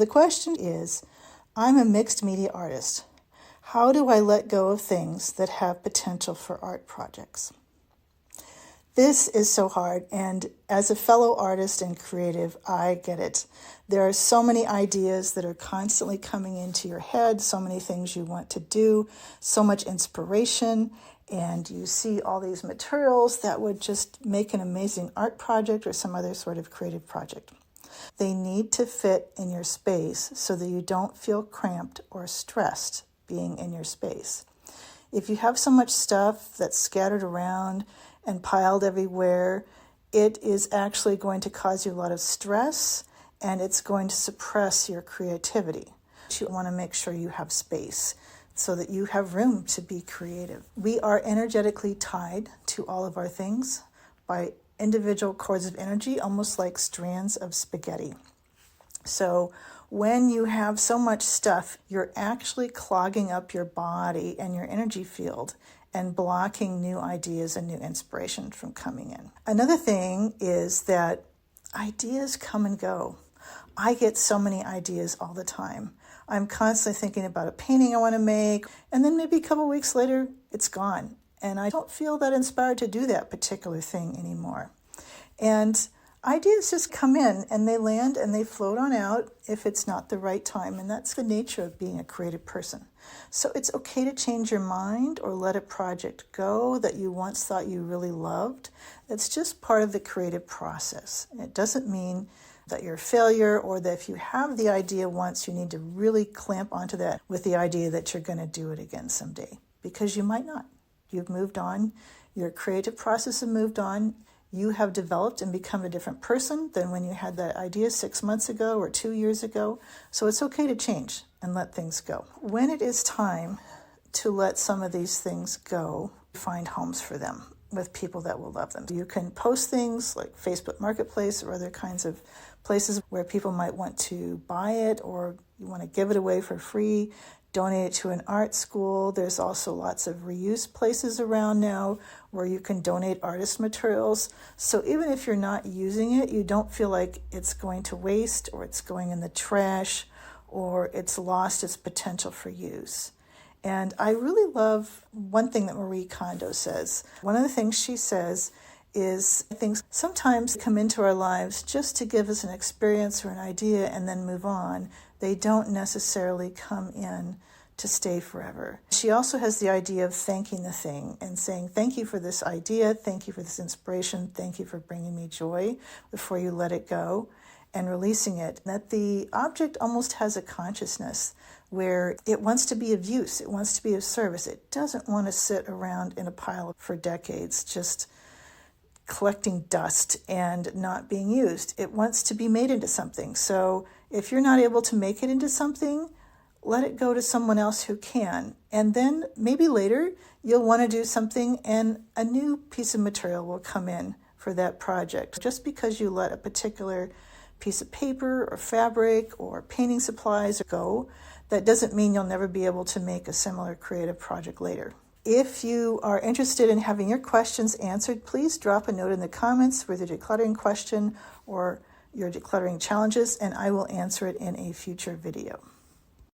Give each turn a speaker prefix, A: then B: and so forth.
A: The question is, I'm a mixed media artist. How do I let go of things that have potential for art projects? This is so hard, and as a fellow artist and creative, I get it. There are so many ideas that are constantly coming into your head, so many things you want to do, so much inspiration, and you see all these materials that would just make an amazing art project or some other sort of creative project. They need to fit in your space so that you don't feel cramped or stressed being in your space. If you have so much stuff that's scattered around and piled everywhere, it is actually going to cause you a lot of stress, and it's going to suppress your creativity. You want to make sure you have space so that you have room to be creative. We are energetically tied to all of our things by individual cords of energy, almost like strands of spaghetti. So when you have so much stuff, you're actually clogging up your body and your energy field and blocking new ideas and new inspiration from coming in. Another thing is that ideas come and go. I get so many ideas all the time. I'm constantly thinking about a painting I want to make, and then maybe a couple weeks later, it's gone. And I don't feel that inspired to do that particular thing anymore. And ideas just come in and they land and they float on out if it's not the right time. And that's the nature of being a creative person. So it's okay to change your mind or let a project go that you once thought you really loved. It's just part of the creative process. It doesn't mean that you're a failure or that if you have the idea once, you need to really clamp onto that with the idea that you're going to do it again someday, because you might not. You've moved on. Your creative process has moved on. You have developed and become a different person than when you had that idea 6 months ago or 2 years ago. So it's okay to change and let things go. When it is time to let some of these things go, find homes for them with people that will love them. You can post things like Facebook Marketplace or other kinds of places where people might want to buy it, or you want to give it away for free, donate it to an art school. There's also lots of reuse places around now where you can donate artist materials. So even if you're not using it, you don't feel like it's going to waste or it's going in the trash or it's lost its potential for use. And I really love one thing that Marie Kondo says. One of the things she says is things sometimes come into our lives just to give us an experience or an idea and then move on. They don't necessarily come in to stay forever. She also has the idea of thanking the thing and saying, thank you for this idea, thank you for this inspiration, thank you for bringing me joy before you let it go, and releasing it. That the object almost has a consciousness where it wants to be of use, it wants to be of service. It doesn't want to sit around in a pile for decades just collecting dust and not being used. It wants to be made into something. So if you're not able to make it into something, let it go to someone else who can. And then maybe later you'll want to do something and a new piece of material will come in for that project. Just because you let a particular piece of paper or fabric or painting supplies go, that doesn't mean you'll never be able to make a similar creative project later. If you are interested in having your questions answered, please drop a note in the comments with your decluttering question or your decluttering challenges, and I will answer it in a future video.